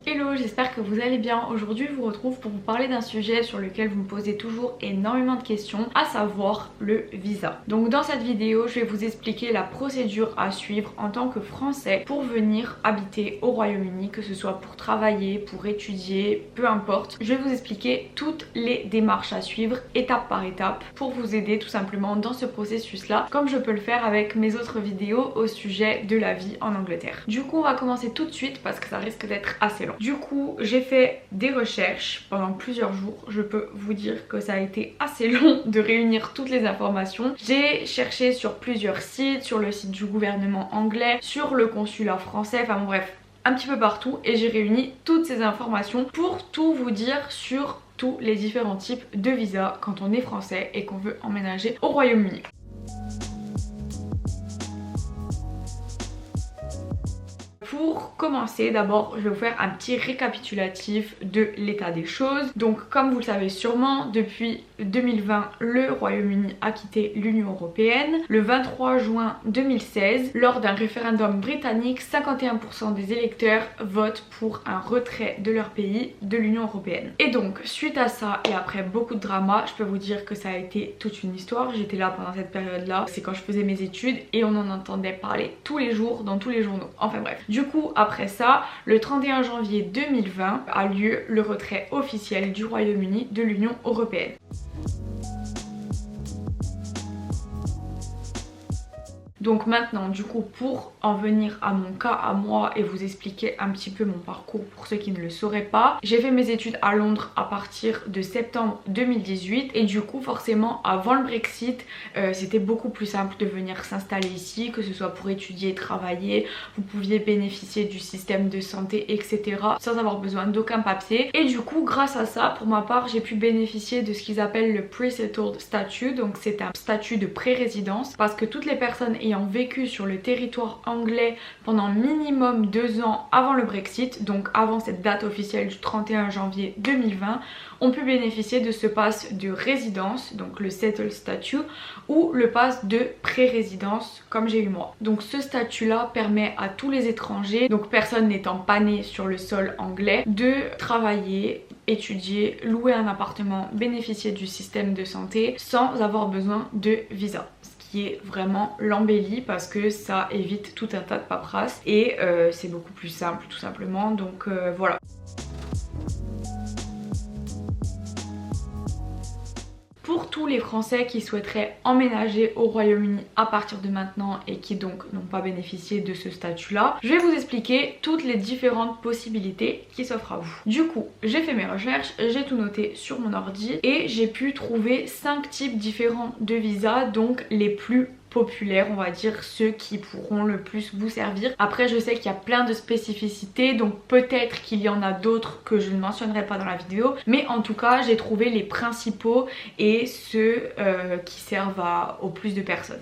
Hello, j'espère que vous allez bien. Aujourd'hui je vous retrouve pour vous parler d'un sujet sur lequel vous me posez toujours énormément de questions, à savoir le visa. Donc dans cette vidéo je vais vous expliquer la procédure à suivre en tant que Français pour venir habiter au Royaume-Uni, que ce soit pour travailler, pour étudier, peu importe. Je vais vous expliquer toutes les démarches à suivre étape par étape pour vous aider tout simplement dans ce processus là, comme je peux le faire avec mes autres vidéos au sujet de la vie en Angleterre. Du coup on va commencer tout de suite parce que ça risque d'être assez long. Du coup j'ai fait des recherches pendant plusieurs jours, je peux vous dire que ça a été assez long de réunir toutes les informations. J'ai cherché sur plusieurs sites, sur le site du gouvernement anglais, sur le consulat français, enfin bon, bref, un petit peu partout, et j'ai réuni toutes ces informations pour tout vous dire sur tous les différents types de visas quand on est français et qu'on veut emménager au Royaume-Uni. Pour commencer, d'abord je vais vous faire un petit récapitulatif de l'état des choses. Donc comme vous le savez sûrement, depuis 2020 le Royaume-Uni a quitté l'Union Européenne. Le 23 juin 2016, lors d'un référendum britannique, 51% des électeurs votent pour un retrait de leur pays de l'Union Européenne. Et donc suite à ça et après beaucoup de drama, je peux vous dire que ça a été toute une histoire. J'étais là pendant cette période là, c'est quand je faisais mes études et on en entendait parler tous les jours dans tous les journaux. Enfin bref. Du coup après ça, le 31 janvier 2020 a lieu le retrait officiel du Royaume-Uni de l'Union Européenne. Donc maintenant du coup, pour en venir à mon cas à moi et vous expliquer un petit peu mon parcours pour ceux qui ne le sauraient pas, j'ai fait mes études à Londres à partir de septembre 2018 et du coup forcément avant le Brexit c'était beaucoup plus simple de venir s'installer ici, que ce soit pour étudier, travailler, vous pouviez bénéficier du système de santé etc. sans avoir besoin d'aucun papier. Et du coup grâce à ça, pour ma part, j'ai pu bénéficier de ce qu'ils appellent le Pre-Settled Statute. Donc c'est un statut de pré-résidence parce que toutes les personnes ayant vécu sur le territoire anglais pendant minimum 2 ans avant le Brexit, donc avant cette date officielle du 31 janvier 2020, ont pu bénéficier de ce pass de résidence, donc le Settled Statute, ou le pass de pré-résidence comme j'ai eu moi. Donc ce statut là permet à tous les étrangers, donc personne n'étant pas né sur le sol anglais, de travailler, étudier, louer un appartement, bénéficier du système de santé sans avoir besoin de visa. Qui est vraiment l'embellie parce que ça évite tout un tas de paperasse et c'est beaucoup plus simple tout simplement, donc voilà. Pour tous les Français qui souhaiteraient emménager au Royaume-Uni à partir de maintenant et qui donc n'ont pas bénéficié de ce statut-là, je vais vous expliquer toutes les différentes possibilités qui s'offrent à vous. Du coup, j'ai fait mes recherches, j'ai tout noté sur mon ordi et j'ai pu trouver 5 types différents de visas, donc les plus populaires, on va dire, ceux qui pourront le plus vous servir. Après je sais qu'il y a plein de spécificités, donc peut-être qu'il y en a d'autres que je ne mentionnerai pas dans la vidéo, mais en tout cas j'ai trouvé les principaux et ceux qui servent au plus de personnes.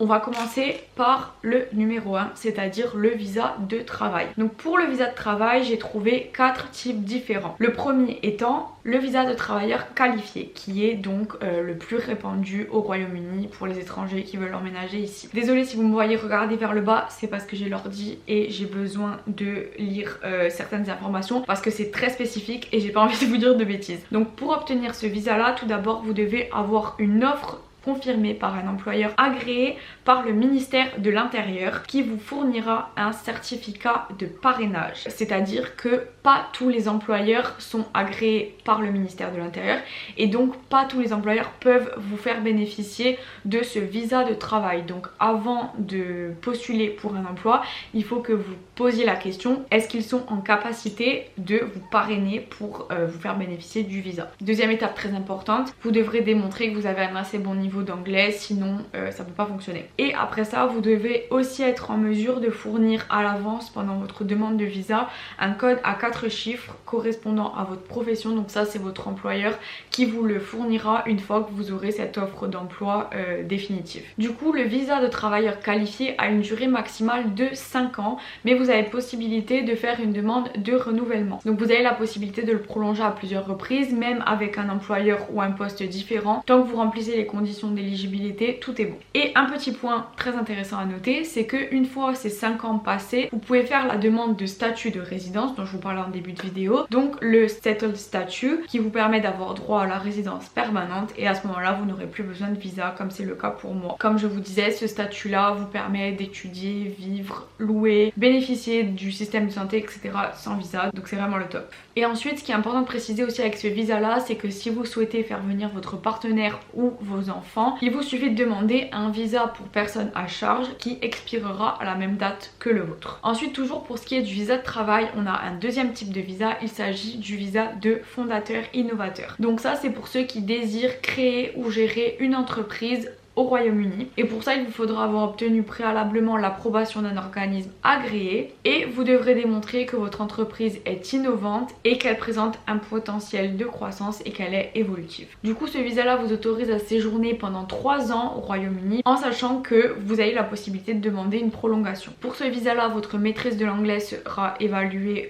On va commencer par le numéro 1, c'est-à-dire le visa de travail. Donc pour le visa de travail, j'ai trouvé 4 types différents. Le premier étant le visa de travailleur qualifié, qui est donc le plus répandu au Royaume-Uni pour les étrangers qui veulent emménager ici. Désolée si vous me voyez regarder vers le bas, c'est parce que j'ai l'ordi et j'ai besoin de lire certaines informations parce que c'est très spécifique et j'ai pas envie de vous dire de bêtises. Donc pour obtenir ce visa là, tout d'abord vous devez avoir une offre confirmé par un employeur agréé par le ministère de l'Intérieur qui vous fournira un certificat de parrainage. C'est-à-dire que pas tous les employeurs sont agréés par le ministère de l'Intérieur et donc pas tous les employeurs peuvent vous faire bénéficier de ce visa de travail. Donc avant de postuler pour un emploi, il faut que vous posiez la question, est-ce qu'ils sont en capacité de vous parrainer pour vous faire bénéficier du visa. Deuxième étape très importante, vous devrez démontrer que vous avez un assez bon niveau d'anglais, sinon ça peut pas fonctionner. Et après ça, vous devez aussi être en mesure de fournir à l'avance pendant votre demande de visa un code à 4 4 chiffres correspondant à votre profession. Donc ça c'est votre employeur qui vous le fournira une fois que vous aurez cette offre d'emploi définitive. Du coup le visa de travailleur qualifié a une durée maximale de 5 ans, mais vous avez possibilité de faire une demande de renouvellement. Donc vous avez la possibilité de le prolonger à plusieurs reprises, même avec un employeur ou un poste différent. Tant que vous remplissez les conditions d'éligibilité, tout est bon. Et un petit point très intéressant à noter, c'est que une fois ces 5 ans passés, vous pouvez faire la demande de statut de résidence dont je vous parlais en début de vidéo, donc le settled statut qui vous permet d'avoir droit à la résidence permanente, et à ce moment là vous n'aurez plus besoin de visa comme c'est le cas pour moi. Comme je vous disais, ce statut là vous permet d'étudier, vivre, louer, bénéficier du système de santé etc. sans visa, donc c'est vraiment le top. Et ensuite ce qui est important de préciser aussi avec ce visa là, c'est que si vous souhaitez faire venir votre partenaire ou vos enfants, il vous suffit de demander un visa pour personne à charge qui expirera à la même date que le vôtre. Ensuite toujours pour ce qui est du visa de travail, on a un deuxième type de visa, il s'agit du visa de fondateur innovateur. Donc ça c'est pour ceux qui désirent créer ou gérer une entreprise au Royaume-Uni, et pour ça il vous faudra avoir obtenu préalablement l'approbation d'un organisme agréé, et vous devrez démontrer que votre entreprise est innovante et qu'elle présente un potentiel de croissance et qu'elle est évolutive. Du coup ce visa là vous autorise à séjourner pendant 3 ans au Royaume-Uni, en sachant que vous avez la possibilité de demander une prolongation. Pour ce visa là votre maîtrise de l'anglais sera évaluée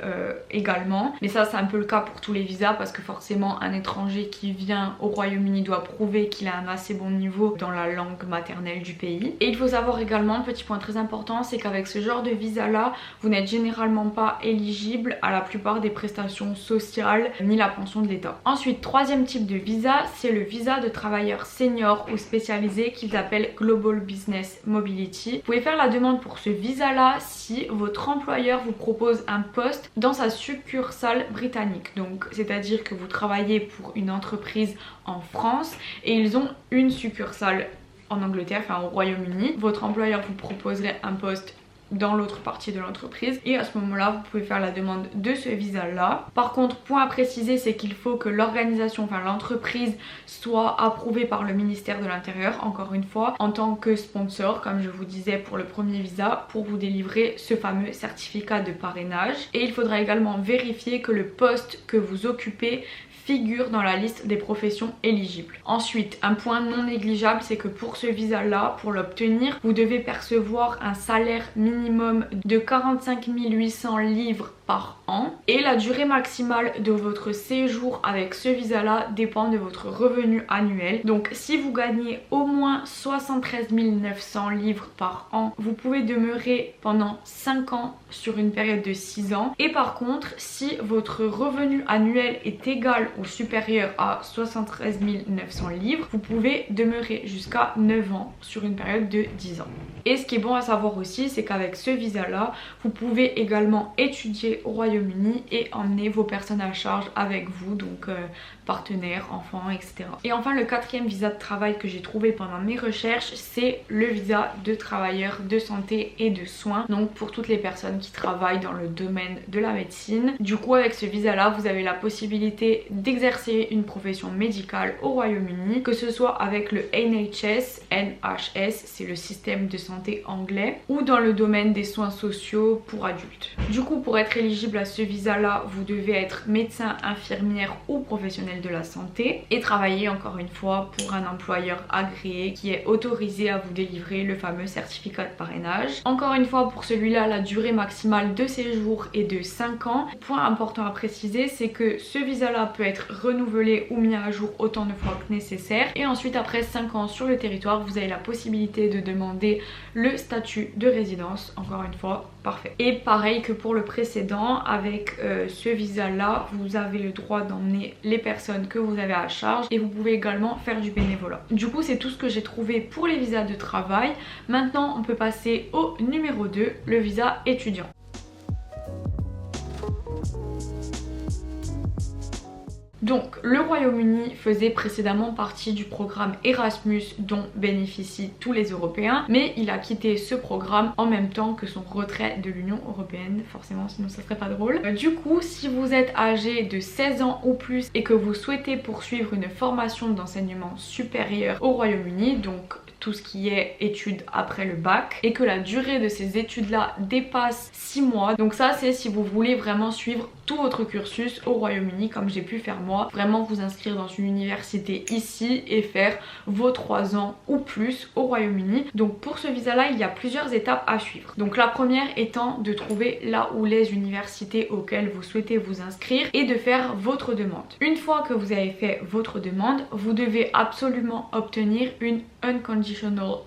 également, mais ça c'est un peu le cas pour tous les visas, parce que forcément un étranger qui vient au Royaume-Uni doit prouver qu'il a un assez bon niveau dans la langue maternelle du pays. Et il faut savoir également, petit point très important, c'est qu'avec ce genre de visa là, vous n'êtes généralement pas éligible à la plupart des prestations sociales ni la pension de l'État. Ensuite, troisième type de visa, c'est le visa de travailleur senior ou spécialisé qu'ils appellent Global Business Mobility. Vous pouvez faire la demande pour ce visa là si votre employeur vous propose un poste dans sa succursale britannique. Donc c'est à dire que vous travaillez pour une entreprise en France et ils ont une succursale en Angleterre, enfin au Royaume-Uni. Votre employeur vous proposerait un poste dans l'autre partie de l'entreprise, et à ce moment là vous pouvez faire la demande de ce visa là. Par contre, point à préciser, c'est qu'il faut que l'organisation, enfin l'entreprise, soit approuvée par le ministère de l'Intérieur, encore une fois en tant que sponsor, comme je vous disais pour le premier visa, pour vous délivrer ce fameux certificat de parrainage. Et il faudra également vérifier que le poste que vous occupez figure dans la liste des professions éligibles. Ensuite, un point non négligeable, c'est que pour ce visa là, pour l'obtenir, vous devez percevoir un salaire minimum de 45 800 livres par an, et la durée maximale de votre séjour avec ce visa là dépend de votre revenu annuel. Donc si vous gagnez au moins 73 900 livres par an, vous pouvez demeurer pendant 5 ans sur une période de 6 ans. Et par contre, si votre revenu annuel est égal ou supérieur à 73 900 livres, vous pouvez demeurer jusqu'à 9 ans sur une période de 10 ans. Et ce qui est bon à savoir aussi, c'est qu'avec ce visa là, vous pouvez également étudier au Royaume-Uni et emmener vos personnes à charge avec vous, donc partenaires, enfants, etc. Et enfin, le quatrième visa de travail que j'ai trouvé pendant mes recherches, c'est le visa de travailleur de santé et de soins, donc pour toutes les personnes qui travaillent dans le domaine de la médecine. Du coup, avec ce visa là, vous avez la possibilité d'exercer une profession médicale au Royaume-Uni, que ce soit avec le NHS, c'est le système de santé anglais, ou dans le domaine des soins sociaux pour adultes. Du coup, pour être éligible à ce visa là, vous devez être médecin, infirmière ou professionnel de la santé et travailler encore une fois pour un employeur agréé qui est autorisé à vous délivrer le fameux certificat de parrainage. Encore une fois, pour celui-là, la durée maximale de séjour est de 5 ans. Point important à préciser, c'est que ce visa là peut être renouvelé ou mis à jour autant de fois que nécessaire, et ensuite après 5 ans sur le territoire, vous avez la possibilité de demander le statut de résidence, encore une fois parfait. Et pareil que pour le précédent, avec ce visa là, vous avez le droit d'emmener les personnes que vous avez à charge, et vous pouvez également faire du bénévolat. Du coup, c'est tout ce que j'ai trouvé pour les visas de travail. Maintenant, on peut passer au numéro 2, le visa étudiant. Donc le Royaume-Uni faisait précédemment partie du programme Erasmus dont bénéficient tous les Européens, mais il a quitté ce programme en même temps que son retrait de l'Union Européenne, forcément sinon ça serait pas drôle. Du coup, si vous êtes âgé de 16 ans ou plus et que vous souhaitez poursuivre une formation d'enseignement supérieur au Royaume-Uni, donc tout ce qui est études après le bac, et que la durée de ces études là dépasse 6 mois, donc ça c'est si vous voulez vraiment suivre tout votre cursus au Royaume-Uni comme j'ai pu faire moi, vraiment vous inscrire dans une université ici et faire vos 3 ans ou plus au Royaume-Uni. Donc pour ce visa là il y a plusieurs étapes à suivre. Donc la première étant de trouver là où les universités auxquelles vous souhaitez vous inscrire et de faire votre demande. Une fois que vous avez fait votre demande, vous devez absolument obtenir une unconditional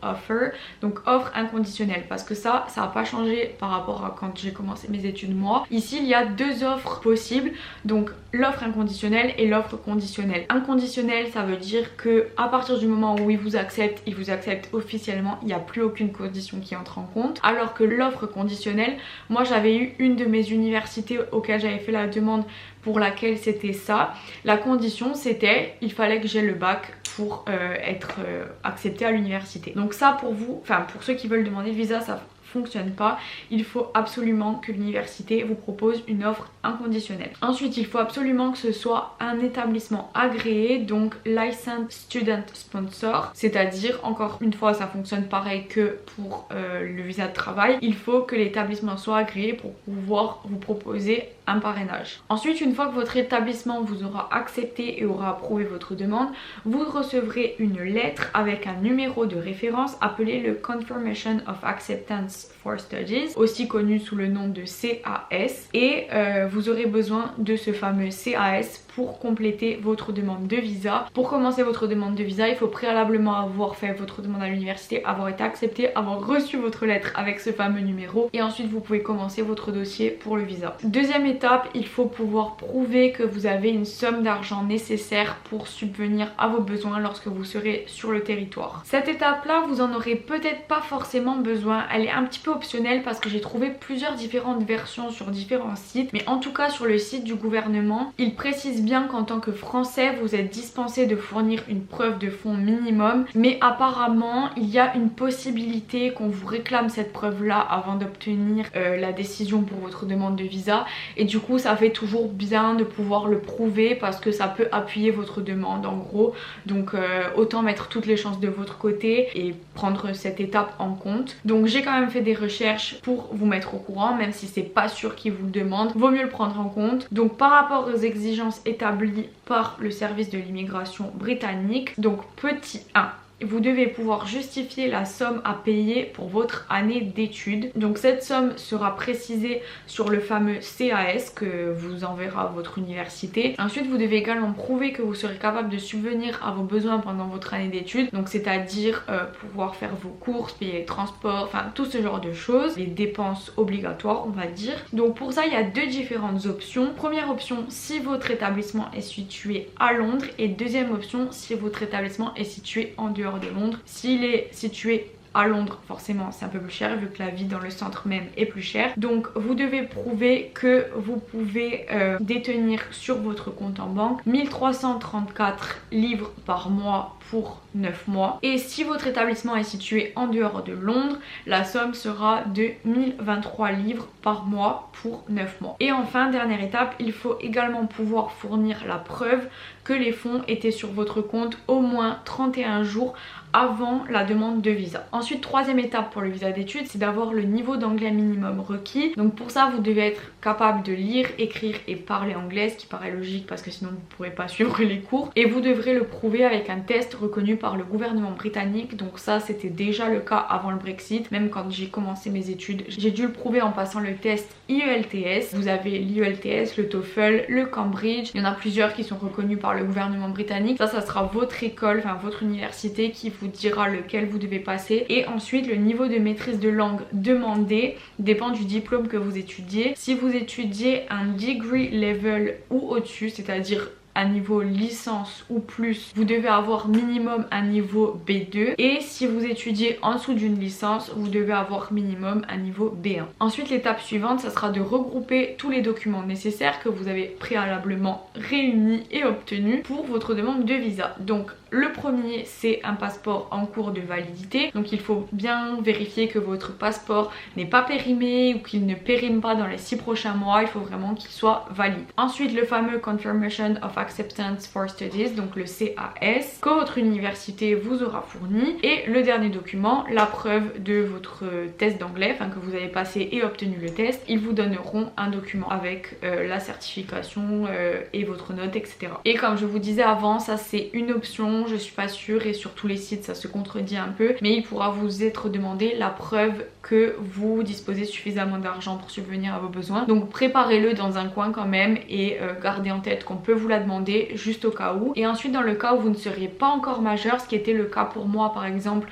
offer, donc offre inconditionnelle, parce que ça n'a pas changé par rapport à quand j'ai commencé mes études moi. Ici il y a deux offres possibles, donc l'offre inconditionnelle et l'offre conditionnelle. Inconditionnelle, ça veut dire que à partir du moment où il vous accepte officiellement, il n'y a plus aucune condition qui entre en compte, alors que l'offre conditionnelle, moi j'avais eu une de mes universités auxquelles j'avais fait la demande pour laquelle c'était ça. La condition c'était il fallait que j'ai le bac pour être accepté à l'université. Donc ça pour vous, enfin pour ceux qui veulent demander le visa, ça fonctionne pas. Il faut absolument que l'université vous propose une offre inconditionnelle. Ensuite, il faut absolument que ce soit un établissement agréé, donc Licensed Student Sponsor, c'est-à-dire, encore une fois, ça fonctionne pareil que pour le visa de travail. Il faut que l'établissement soit agréé pour pouvoir vous proposer un parrainage. Ensuite, une fois que votre établissement vous aura accepté et aura approuvé votre demande, vous recevrez une lettre avec un numéro de référence appelé le Confirmation of Acceptance for Studies, aussi connu sous le nom de CAS, et vous aurez besoin de ce fameux CAS pour compléter votre demande de visa. Pour commencer votre demande de visa, il faut préalablement avoir fait votre demande à l'université, avoir été accepté, avoir reçu votre lettre avec ce fameux numéro, et ensuite vous pouvez commencer votre dossier pour le visa. Deuxième étape, il faut pouvoir prouver que vous avez une somme d'argent nécessaire pour subvenir à vos besoins lorsque vous serez sur le territoire. Cette étape là, vous en aurez peut-être pas forcément besoin, elle est un petit peu optionnelle parce que j'ai trouvé plusieurs différentes versions sur différents sites, mais en tout cas sur le site du gouvernement, il précise bien qu'en tant que Français, vous êtes dispensé de fournir une preuve de fonds minimum, mais apparemment il y a une possibilité qu'on vous réclame cette preuve là avant d'obtenir la décision pour votre demande de visa, et du coup ça fait toujours bien de pouvoir le prouver parce que ça peut appuyer votre demande en gros, donc autant mettre toutes les chances de votre côté et prendre cette étape en compte. Donc j'ai quand même fait des recherches pour vous mettre au courant, même si c'est pas sûr qu'ils vous le demandent, vaut mieux le prendre en compte. Donc par rapport aux exigences établies par le service de l'immigration britannique, donc petit 1, vous devez pouvoir justifier la somme à payer pour votre année d'études. Donc cette somme sera précisée sur le fameux CAS que vous enverra votre université. Ensuite, vous devez également prouver que vous serez capable de subvenir à vos besoins pendant votre année d'études. Donc c'est-à-dire pouvoir faire vos courses, payer les transports, enfin tout ce genre de choses, les dépenses obligatoires on va dire. Donc pour ça il y a deux différentes options. Première option, si votre établissement est situé à Londres, et deuxième option, si votre établissement est situé en dehors de Londres. S'il est situé à Londres, forcément c'est un peu plus cher vu que la vie dans le centre même est plus chère. Donc vous devez prouver que vous pouvez détenir sur votre compte en banque 1334 livres par mois pour 9 mois. Et si votre établissement est situé en dehors de Londres, la somme sera de 1023 livres par mois pour 9 mois. Et enfin, dernière étape, il faut également pouvoir fournir la preuve que les fonds étaient sur votre compte au moins 31 jours avant la demande de visa. Ensuite, troisième étape pour le visa d'études, c'est d'avoir le niveau d'anglais minimum requis. Donc pour ça, vous devez être capable de lire, écrire et parler anglais, ce qui paraît logique parce que sinon vous ne pourrez pas suivre les cours. Et vous devrez le prouver avec un test reconnu par le gouvernement britannique. Donc ça, c'était déjà le cas avant le Brexit. Même quand j'ai commencé mes études, j'ai dû le prouver en passant le test IELTS. Vous avez l'IELTS, le TOEFL, le Cambridge. Il y en a plusieurs qui sont reconnus par le gouvernement britannique. Ça sera votre école, enfin votre université qui vous dira lequel vous devez passer. Et ensuite, le niveau de maîtrise de langue demandé dépend du diplôme que vous étudiez. Si vous étudiez un degree level ou au-dessus, c'est-à-dire un niveau licence ou plus, vous devez avoir minimum un niveau B2. Et si vous étudiez en dessous d'une licence, vous devez avoir minimum un niveau B1. Ensuite, l'étape suivante, ça sera de regrouper tous les documents nécessaires que vous avez préalablement réunis et obtenus pour votre demande de visa. Donc le premier, c'est un passeport en cours de validité. Donc il faut bien vérifier que votre passeport n'est pas périmé ou qu'il ne périme pas dans les 6 prochains mois. Il faut vraiment qu'il soit valide. Ensuite, le fameux Confirmation of Acceptance for Studies, donc le CAS, que votre université vous aura fourni. Et le dernier document, la preuve de votre test d'anglais, enfin que vous avez passé et obtenu le test. Ils vous donneront un document avec la certification et votre note, etc. Et comme je vous disais avant, ça c'est une option, je suis pas sûre, et sur tous les sites ça se contredit un peu, mais il pourra vous être demandé la preuve que vous disposez suffisamment d'argent pour subvenir à vos besoins. Donc préparez-le dans un coin quand même et gardez en tête qu'on peut vous la demander juste au cas où. Et ensuite, dans le cas où vous ne seriez pas encore majeur, ce qui était le cas pour moi par exemple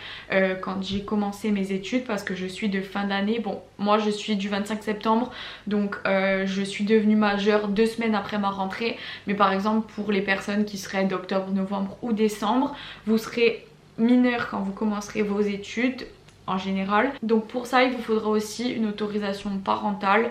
quand j'ai commencé mes études, parce que je suis de fin d'année, bon moi je suis du 25 septembre donc je suis devenue majeure 2 semaines après ma rentrée, mais par exemple pour les personnes qui seraient d'octobre, novembre ou décembre, vous serez mineur quand vous commencerez vos études en général. Donc pour ça il vous faudra aussi une autorisation parentale,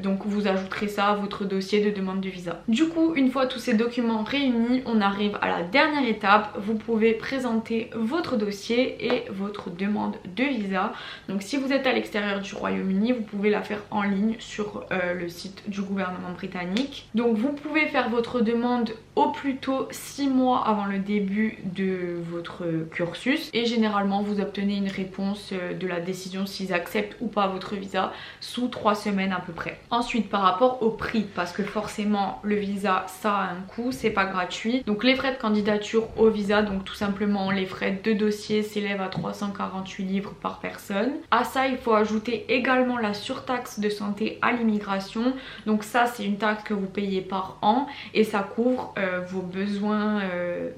donc vous ajouterez ça à votre dossier de demande de visa. Du coup, une fois tous ces documents réunis, on arrive à la dernière étape. Vous pouvez présenter votre dossier et votre demande de visa. Donc si vous êtes à l'extérieur du Royaume-Uni, vous pouvez la faire en ligne sur le site du gouvernement britannique. Donc vous pouvez faire votre demande au plus tôt 6 mois avant le début de votre cursus, et généralement vous obtenez une réponse de la décision s'ils acceptent ou pas votre visa sous 3 semaines à peu près. Ensuite, par rapport au prix, parce que forcément le visa ça a un coût, c'est pas gratuit. Donc les frais de candidature au visa, donc tout simplement les frais de dossier, s'élèvent à 348 livres par personne. À ça il faut ajouter également la surtaxe de santé à l'immigration. Donc ça c'est une taxe que vous payez par an et ça couvre vos besoins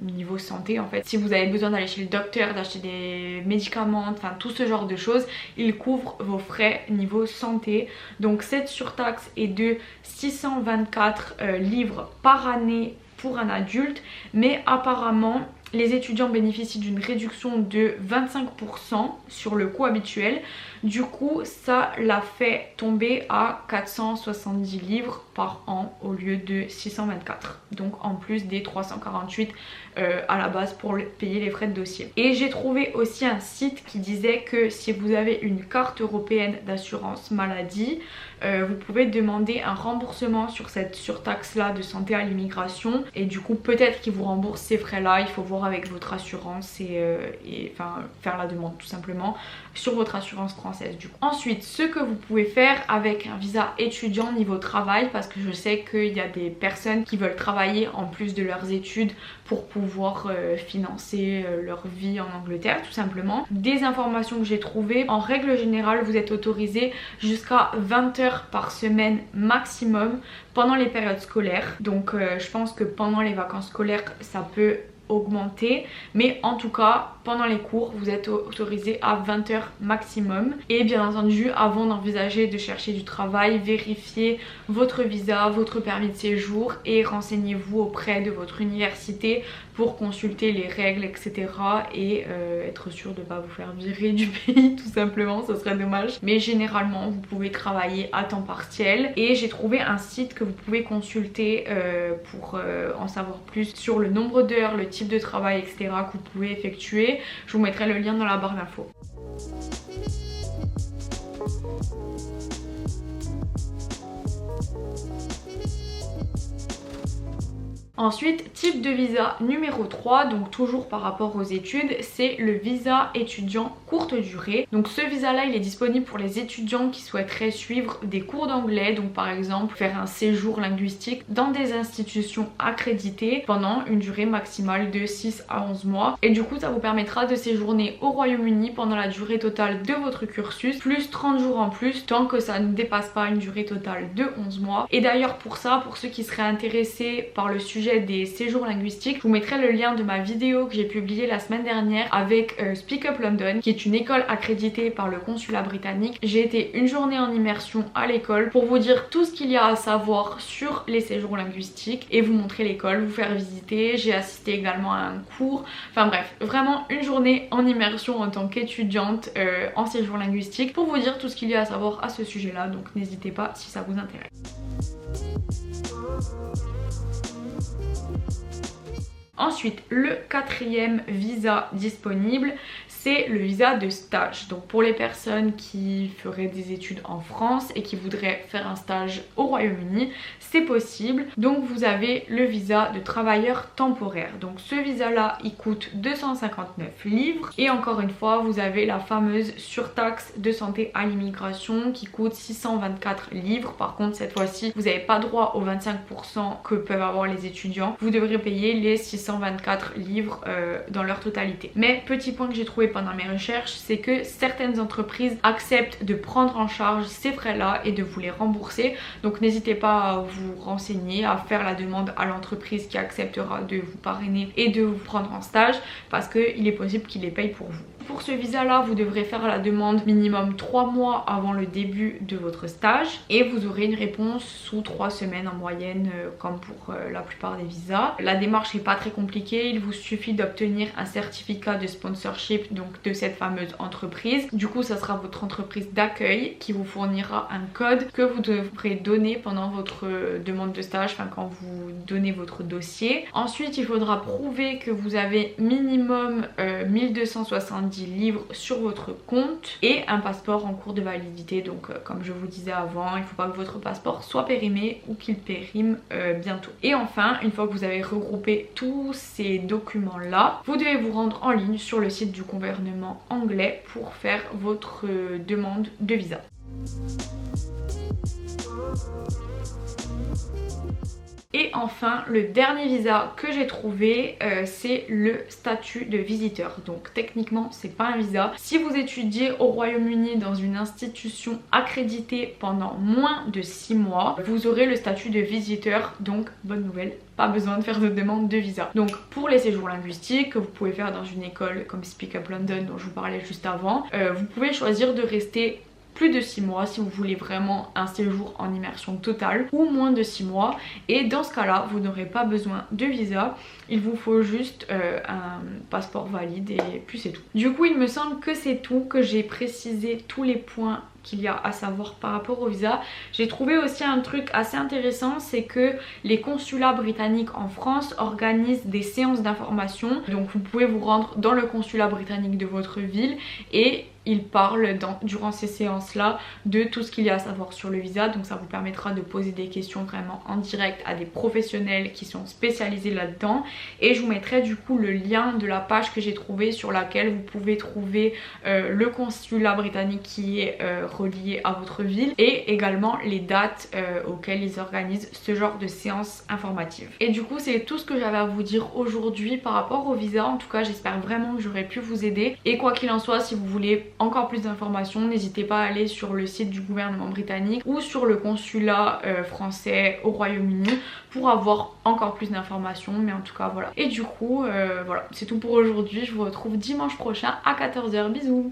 niveau santé en fait. Si vous avez besoin d'aller chez le docteur, d'acheter des médicaments, enfin tout ce genre de choses, il couvre vos frais niveau santé. Donc cette surtaxe est de 624 livres par année pour un adulte, mais apparemment les étudiants bénéficient d'une réduction de 25% sur le coût habituel. Du coup ça l'a fait tomber à 470 livres par an au lieu de 624, donc en plus des 348 à la base pour payer les frais de dossier. Et j'ai trouvé aussi un site qui disait que si vous avez une carte européenne d'assurance maladie, vous pouvez demander un remboursement sur cette surtaxe là de santé à l'immigration, et du coup peut-être qu'ils vous remboursent ces frais là. Il faut voir avec votre assurance et enfin faire la demande tout simplement sur votre assurance française du coup. Ensuite, ce que vous pouvez faire avec un visa étudiant niveau travail, parce que je sais qu'il y a des personnes qui veulent travailler en plus de leurs études pour pouvoir financer leur vie en Angleterre tout simplement. Des informations que j'ai trouvées, en règle générale vous êtes autorisé jusqu'à 20 heures par semaine maximum pendant les périodes scolaires. Donc je pense que pendant les vacances scolaires ça peut augmenter, mais en tout cas pendant les cours vous êtes autorisé à 20 heures maximum. Et bien entendu, avant d'envisager de chercher du travail, vérifiez votre visa, votre permis de séjour et renseignez-vous auprès de votre université pour consulter les règles, etc. et être sûr de ne pas vous faire virer du pays tout simplement, ce serait dommage. Mais généralement vous pouvez travailler à temps partiel, et j'ai trouvé un site que vous pouvez consulter pour en savoir plus sur le nombre d'heures, le type de travail, etc. que vous pouvez effectuer. Je vous mettrai le lien dans la barre d'infos. Ensuite, type de visa numéro 3, donc toujours par rapport aux études, c'est le visa étudiant courte durée. Donc ce visa là il est disponible pour les étudiants qui souhaiteraient suivre des cours d'anglais, donc par exemple faire un séjour linguistique dans des institutions accréditées pendant une durée maximale de 6 à 11 mois. Et du coup ça vous permettra de séjourner au Royaume-Uni pendant la durée totale de votre cursus, plus 30 jours en plus, tant que ça ne dépasse pas une durée totale de 11 mois. Et d'ailleurs pour ça, pour ceux qui seraient intéressés par le sujet sujet des séjours linguistiques, je vous mettrai le lien de ma vidéo que j'ai publiée la semaine dernière avec Speak Up London, qui est une école accréditée par le consulat britannique. J'ai été une journée en immersion à l'école pour vous dire tout ce qu'il y a à savoir sur les séjours linguistiques et vous montrer l'école, vous faire visiter. J'ai assisté également à un cours, enfin bref, vraiment une journée en immersion en tant qu'étudiante en séjour linguistique pour vous dire tout ce qu'il y a à savoir à ce sujet là, donc n'hésitez pas si ça vous intéresse. Ensuite, le quatrième visa disponible, c'est le visa de stage. Donc pour les personnes qui feraient des études en France et qui voudraient faire un stage au Royaume-Uni, c'est possible. Donc vous avez le visa de travailleur temporaire. Donc ce visa là, il coûte 259 livres. Et encore une fois, vous avez la fameuse surtaxe de santé à l'immigration qui coûte 624 livres. Par contre, cette fois-ci, vous n'avez pas droit aux 25% que peuvent avoir les étudiants. Vous devrez payer les 624 livres dans leur totalité. Mais petit point que j'ai trouvé pendant mes recherches, c'est que certaines entreprises acceptent de prendre en charge ces frais là et de vous les rembourser. Donc n'hésitez pas à vous renseigner, à faire la demande à l'entreprise qui acceptera de vous parrainer et de vous prendre en stage, parce qu'il est possible qu'ils les payent pour vous. Pour ce visa là, vous devrez faire la demande minimum 3 mois avant le début de votre stage et vous aurez une réponse sous 3 semaines en moyenne comme pour la plupart des visas. La démarche n'est pas très compliquée, il vous suffit d'obtenir un certificat de sponsorship donc de cette fameuse entreprise. Du coup ça sera votre entreprise d'accueil qui vous fournira un code que vous devrez donner pendant votre demande de stage, enfin quand vous donnez votre dossier. Ensuite il faudra prouver que vous avez minimum 1270 livres sur votre compte et un passeport en cours de validité. Donc comme je vous disais avant, il ne faut pas que votre passeport soit périmé ou qu'il périme bientôt. Et enfin, une fois que vous avez regroupé tous ces documents là, vous devez vous rendre en ligne sur le site du gouvernement anglais pour faire votre demande de visa. Et enfin, le dernier visa que j'ai trouvé, c'est le statut de visiteur. Donc techniquement, c'est pas un visa. Si vous étudiez au Royaume-Uni dans une institution accréditée pendant moins de 6 mois, vous aurez le statut de visiteur. Donc bonne nouvelle, pas besoin de faire de demande de visa. Donc pour les séjours linguistiques que vous pouvez faire dans une école comme Speak Up London dont je vous parlais juste avant, vous pouvez choisir de rester plus de 6 mois si vous voulez vraiment un séjour en immersion totale, ou moins de 6 mois, et dans ce cas là vous n'aurez pas besoin de visa, il vous faut juste un passeport valide et puis c'est tout. Du coup il me semble que c'est tout, que j'ai précisé tous les points qu'il y a à savoir par rapport au visa. J'ai trouvé aussi un truc assez intéressant, c'est que les consulats britanniques en France organisent des séances d'information. Donc vous pouvez vous rendre dans le consulat britannique de votre ville et ils parlent durant ces séances là de tout ce qu'il y a à savoir sur le visa. Donc ça vous permettra de poser des questions vraiment en direct à des professionnels qui sont spécialisés là-dedans. Et je vous mettrai du coup le lien de la page que j'ai trouvée sur laquelle vous pouvez trouver le consulat britannique qui est relié à votre ville et également les dates auxquelles ils organisent ce genre de séances informatives. Et du coup c'est tout ce que j'avais à vous dire aujourd'hui par rapport au visa. En tout cas j'espère vraiment que j'aurais pu vous aider, et quoi qu'il en soit, si vous voulez encore plus d'informations, n'hésitez pas à aller sur le site du gouvernement britannique ou sur le consulat français au Royaume-Uni pour avoir encore plus d'informations. Mais en tout cas voilà. Et du coup voilà, c'est tout pour aujourd'hui. Je vous retrouve dimanche prochain à 14 h. Bisous.